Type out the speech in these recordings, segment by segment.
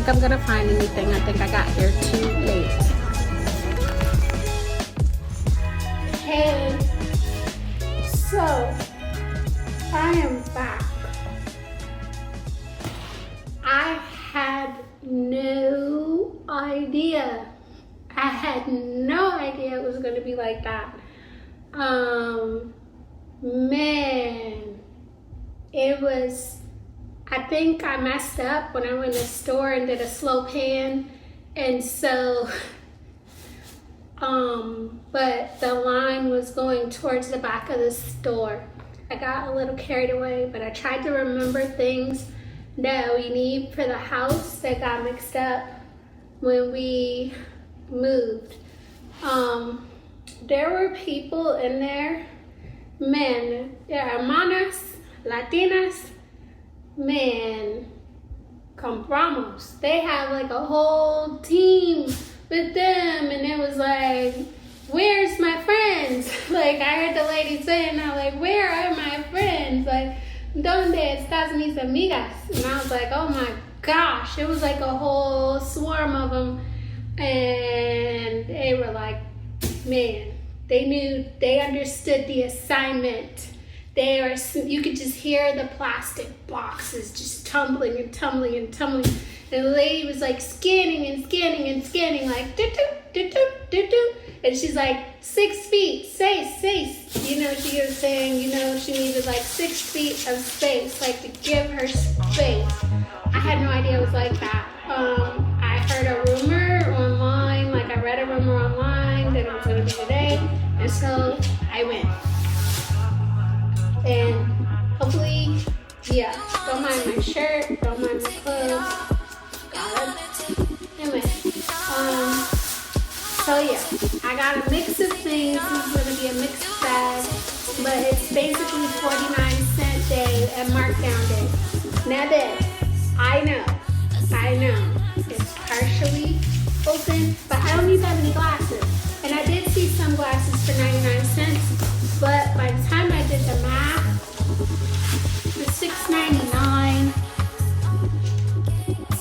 think I'm gonna find anything. I think I got here too late. Hey, so I am back. I had no idea. I had no idea it was gonna be like that. Man, it was, I think I messed up when I went to the store and did a slow pan, and so, but the line was going towards the back of the store. I got a little carried away, but I tried to remember things that we need for the house that got mixed up when we moved. There were people in there, man, hermanas, Latinas, man, compramos. They have like a whole team with them, and it was like, where's my friends? Like, I heard the lady saying that, like, where are my friends? Like, ¿Dónde estás mis amigas? And I was like, oh my gosh, it was like a whole swarm of them, and they were like, man, they knew, they understood the assignment. They were, you could just hear the plastic boxes just tumbling and tumbling and tumbling. And the lady was like scanning and scanning and scanning, like do do do do do do. And she's like, 6 feet, space. You know, she was saying, you know, she needed like 6 feet of space, like to give her space. I had no idea it was like that. I heard a rumor online, like I read a rumor online that it was gonna be today, and so I went. And hopefully, yeah, don't mind my shirt, don't mind my clothes. God. Anyway, so yeah, I got a mix of things. This is gonna be a mixed bag, but it's basically 49-cent day and markdown day. Now this, I know, it's partially open, but I don't need that many glasses. And I did see some glasses for 99 cents, but by the time I did the math, the $6.99,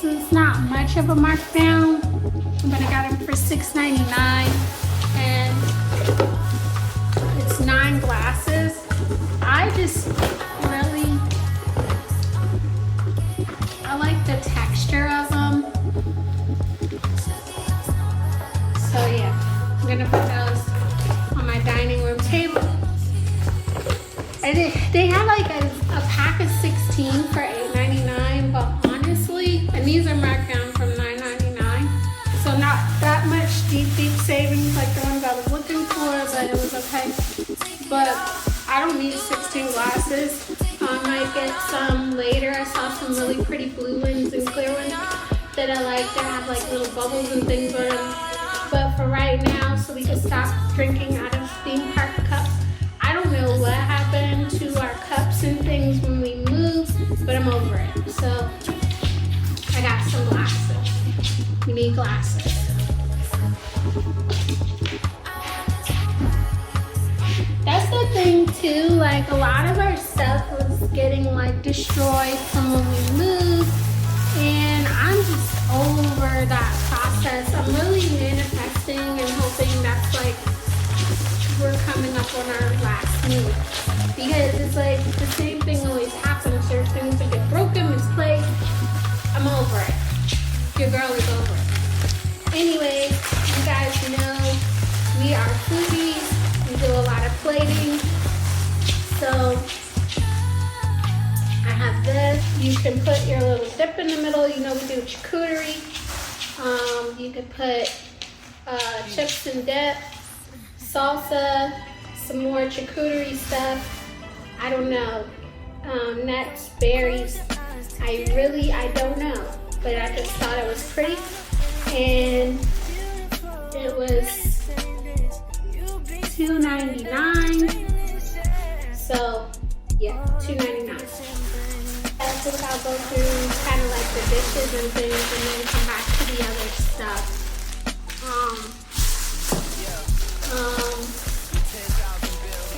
so it's not much of a markdown, but I got them for $6.99, and it's 9 glasses. I just really, I like the texture of them. So yeah, I'm gonna put those on my dining room table. And they had like a pack of 16 for $8.99, but honestly, and these are marked down from $9.99, so not that much deep savings like the ones I was looking for, but it was okay. But I don't need 16 glasses. I might get some later. I saw some really pretty blue ones and clear ones that I like that have like little bubbles and things on them. But for right now, so we can stop drinking out of theme park cups. I don't know what happened to our cups and things when we moved, but I'm over it. So I got some glasses. We need glasses. That's the thing too, like a lot of our stuff was getting like destroyed from when we moved, and I'm just over that process. I'm really manifesting and hoping that's like we're coming up on our last move, because it's like the same thing always happens. There's things that get broken, misplaced. I'm over it. Your girl is over it. Anyway, you guys know we are foodies. We do a lot of plating. So I have this. You can put your little dip in the middle. You know we do charcuterie. You could put chips and dip, salsa, some more charcuterie stuff. I don't know. Nuts, berries. I don't know. But I just thought it was pretty. And it was $2.99. So yeah, $2.99. I think I'll go through kind of like the dishes and things and then come back to the other stuff.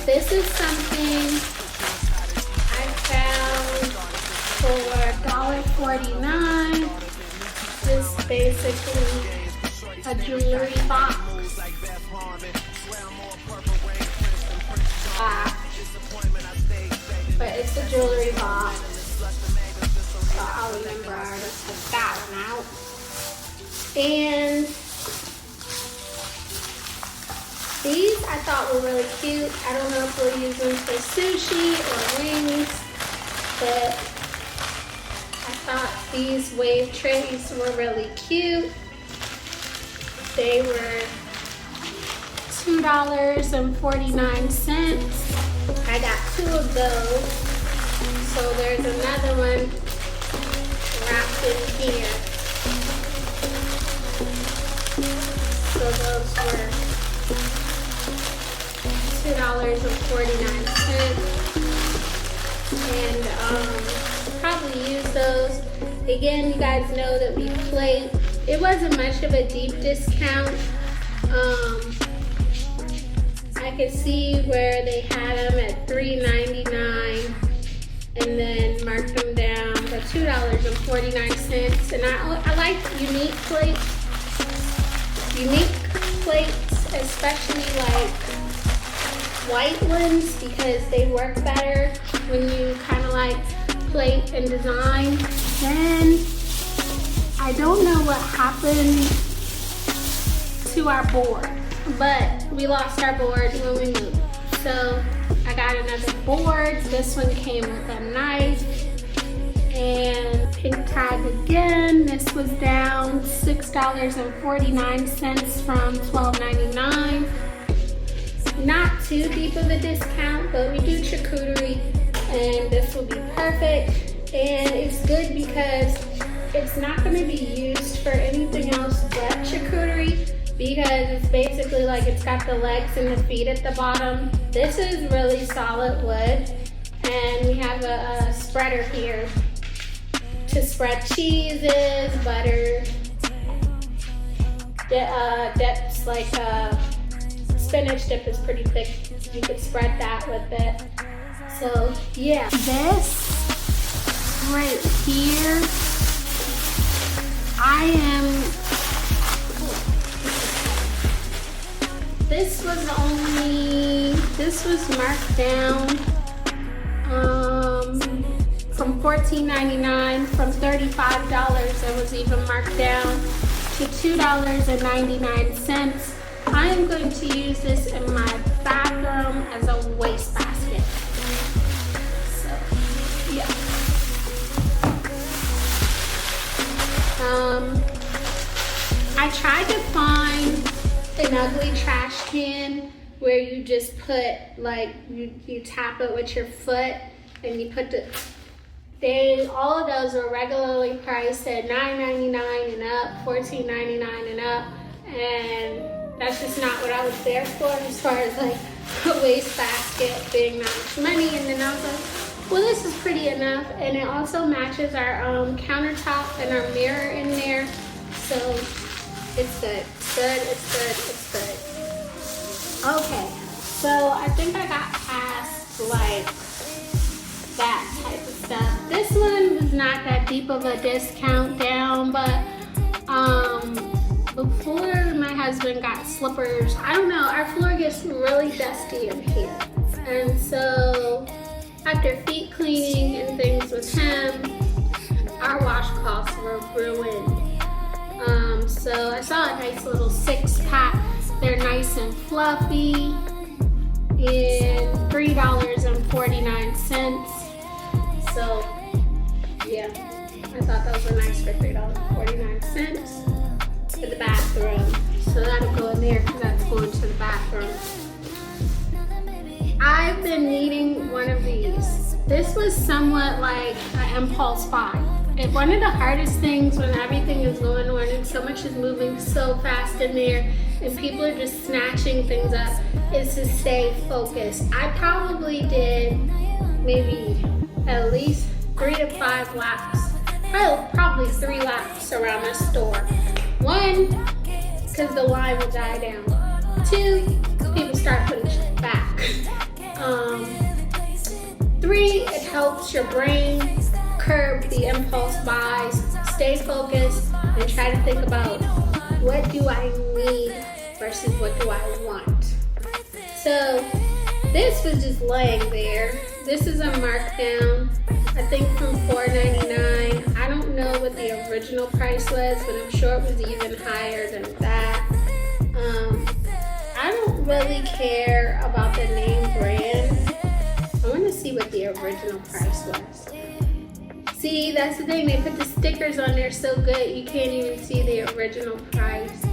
This is something I found for $1.49. This basically a jewelry box. But it's a jewelry box. So I'll remember I already took that one out. And these I thought were really cute. I don't know if we'll use them for sushi or wings, but I thought these wave trays were really cute. They were $2.49. I got 2 of those. So there's another one wrapped in here. So those were $2.49. And probably use those. Again, you guys know that we plate. It wasn't much of a deep discount. I could see where they had them at $3.99 and then marked them down to $2.49. And I like unique plates. Unique plates, especially like white ones, because they work better when you kind of like plate and design. Then I don't know what happened to our board, but we lost our board when we moved. So I got another board. This one came with a knife and pink tag again. This was down $6.49 from $12.99. Not too deep of a discount, but we do charcuterie and this will be perfect. And it's good because it's not going to be used for anything else but charcuterie, because it's basically like it's got the legs and the feet at the bottom. This is really solid wood, and we have a spreader here to spread cheeses, butter, dips, like spinach dip is pretty thick. You could spread that with it. So yeah, this right here, this was marked down from $14.99, from $35 it was even marked down to $2.99. I am going to use this in my bathroom as a wastebasket. So yeah. I tried to find an ugly trash can where you just put, like, you tap it with your foot and you put all of those are regularly priced at $9.99 and up, $14.99 and up, and that's just not what I was there for as far as like a wastebasket being that much money. And then I was like, well, this is pretty enough, and it also matches our countertop and our mirror in there, so it's good. It's good, it's good, it's good. Okay, so I think I got past like that type of stuff. This one was not that deep of a discount down, but before my husband got slippers, I don't know, our floor gets really dusty in here, and so after feet cleaning and things with him, our washcloths were ruined. So I saw a nice little 6-pack. They're nice and fluffy, and $3.49. So yeah, I thought those were nice for $3.49 for the bathroom. So that'll go in there because that's going to the bathroom. I've been needing one of these. This was somewhat like an impulse buy. And one of the hardest things when everything is going on and so much is moving so fast in there and people are just snatching things up is to stay focused. I probably did maybe at least 3 to 5 laps, probably 3 laps around the store. 1, because the line will die down. 2, people start putting shit back. 3, it helps your brain curb the impulse buys. stay focused and try to think about what do I need versus what do I want. So this was just laying there. This is a markdown, I think from $4.99. I don't know what the original price was, but I'm sure it was even higher than that. I don't really care about the name brand. I want to see what the original price was. See, that's the thing. They put the stickers on there so good you can't even see the original price.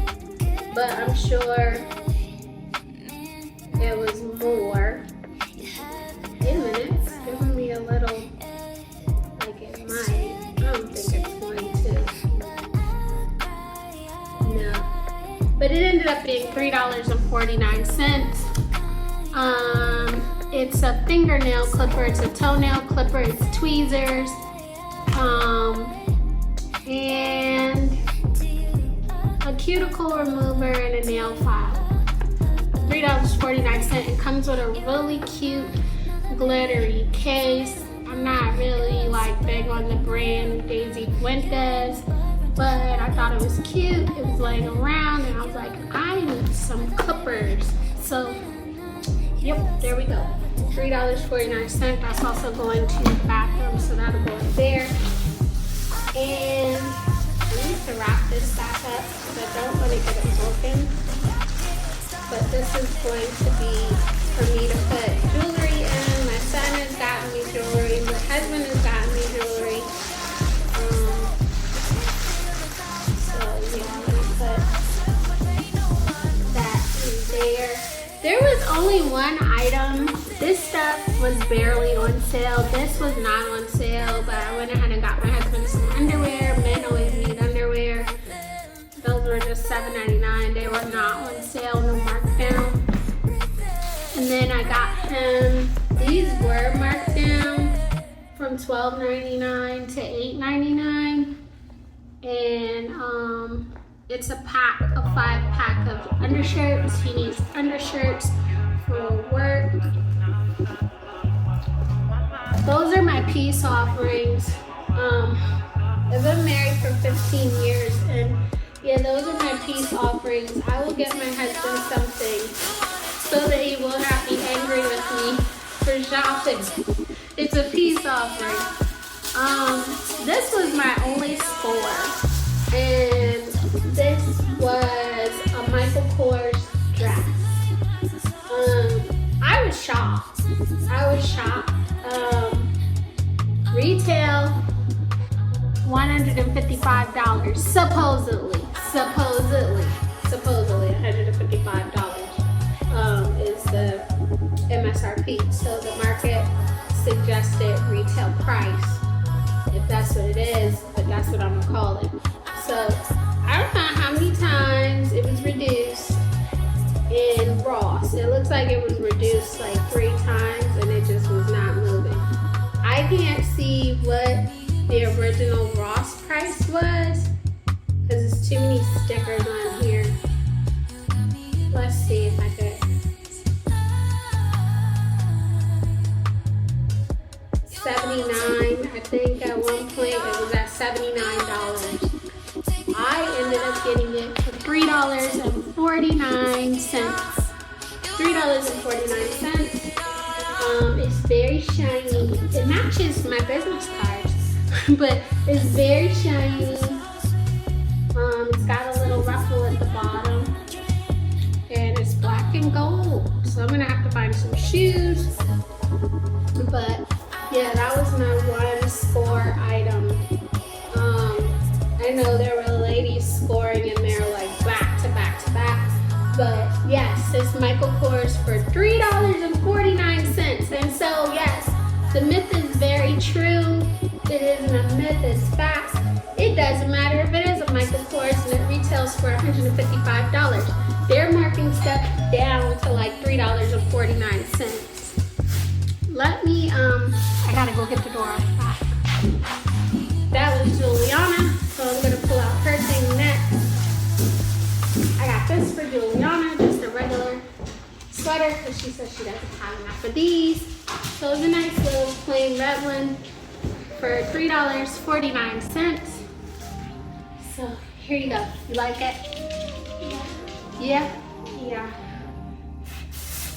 But I'm sure it was more. Wait a minute. It's giving me a little, like it might. I don't think it's going to. No. But it ended up being $3.49. It's a fingernail clipper, it's a toenail clipper, it's tweezers, and a cuticle remover and a nail file. $3.49. It comes with a really cute glittery case. I'm not really like big on the brand Daisy Fuentes, but I thought it was cute. It was laying around and I was like, I need some clippers. So, yep, there we go. $3.49. That's also going to the bathroom, so that'll go in there. And I need to wrap this back up because I don't want to get it broken. But this is going to be for me to put jewelry in. My son has gotten me jewelry. My husband has gotten me jewelry. So yeah, I'm going to put that in there. There was only one item. This stuff was barely on sale. This was not on sale, but I went ahead and got my husband some underwear. Men always need underwear. Those were just $7.99. They were not on sale, no markdown. And then I got him, these were marked down from $12.99 to $8.99. And it's a pack, a 5-pack of undershirts. He needs undershirts for work. Those are my peace offerings. I've been married for 15 years, and yeah, those are my peace offerings. I will get my husband something so that he will not be angry with me for shopping. It's a peace offering. This was my only score, and this was a Michael Kors dress. I was shocked. Retail $155, supposedly $155 is the MSRP. So the market suggested retail price, if that's what it is, but that's what I'm gonna call it. So I don't know how many times it was reduced in Ross. It looks like it was reduced like 3 times and it just was not moving. I can't see what the original Ross price was because there's too many stickers on here. Let's see if I could. $79. I think at one point it was at $79. I ended up getting it for $3.49. $3.49. It's very shiny. It matches my business cards, but it's very shiny. It's got a little ruffle at the bottom, and it's black and gold. So I'm gonna have to find some shoes. But yeah, that was my one score item. I know there were ladies scoring in there like back to back to back. But yes, it's Michael Kors for $3.49. And so yes, the myth is very true. It isn't a myth, it's fact. It doesn't matter if it is a Michael Kors and it retails for $155. They're marking stuff down to like $3.49. Let me, I gotta go get the door back. That was Juliana, so I'm gonna pull out her thing next. I got this for Juliana, just a regular sweater, because she says she doesn't have enough of these. So it's a nice little plain red one for $3.49. So here you go. You like it? Yeah? Yeah.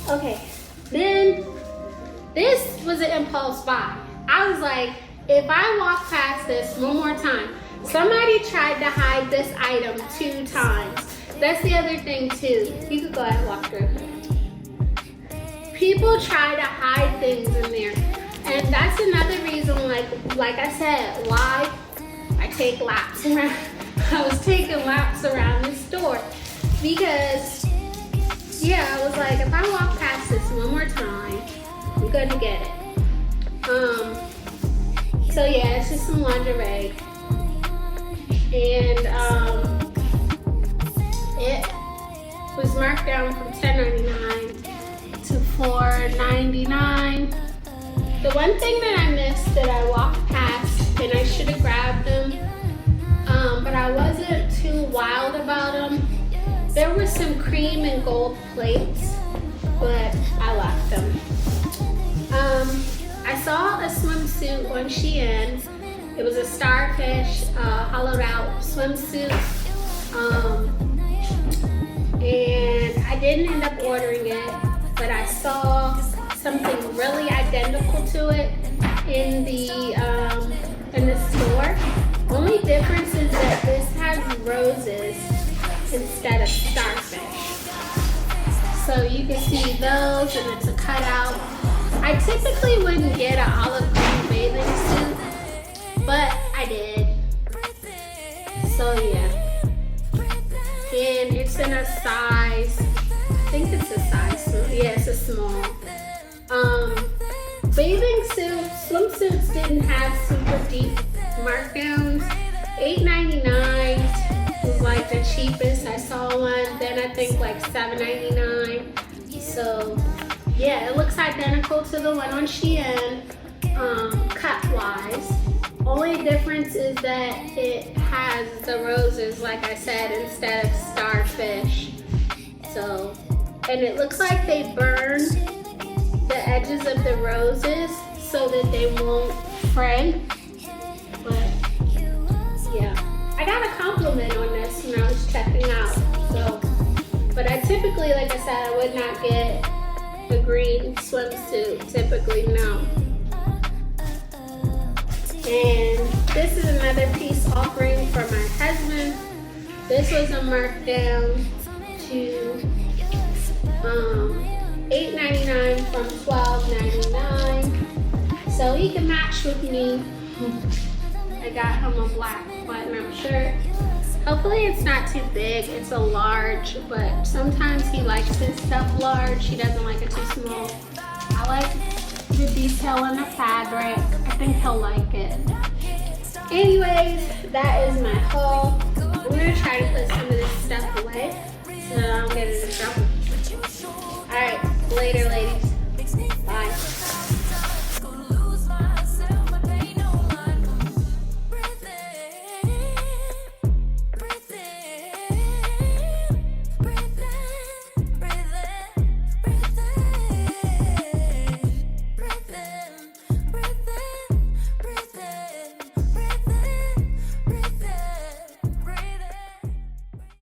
Okay. Then this was an impulse buy. I was like, if I walk past this one more time, somebody tried to hide this item 2 times. That's the other thing too. You could go ahead and walk through. People try to hide things in there. And that's another reason, like I said, why I take laps around. I was taking laps around the store because, yeah, I was like, if I walk past this one more time, I'm gonna get it. So yeah, it's just some lingerie, and it was marked down from $10.99 to $4.99. The one thing that I missed that I walked past, and I should have grabbed them, but I wasn't too wild about them. There were some cream and gold plates, but I left them. I saw a swimsuit on Shein. It was a starfish, hollowed out swimsuit. And I didn't end up ordering it, but I saw something really identical to it in the store. Only difference is that this has roses instead of starfish. So you can see those, and it's a cutout. I typically wouldn't get an olive green bathing suit, but I did. So yeah. And it's in a size, I think it's a size small. Yeah, it's a small. Bathing suits, swimsuits didn't have super deep markdowns. $8.99 was like the cheapest. I saw one. Then I think like $7.99. So yeah, it looks identical to the one on Shein, cut-wise. Only difference is that it has the roses, like I said, instead of starfish. So, and it looks like they burned the edges of the roses so that they won't fray. But yeah, I got a compliment on this when I was checking out. So, but I typically, like I said, I would not get a green swimsuit, typically, no. And this is another piece offering for my husband. This was a markdown to $8.99 from $12.99. So he can match with me. I got him a black button-up shirt. Hopefully it's not too big. It's a large, but sometimes he likes his stuff large. He doesn't like it too small. I like the detail in the fabric. I think he'll like it. Anyways, that is my haul. I'm gonna try to put some of this stuff away.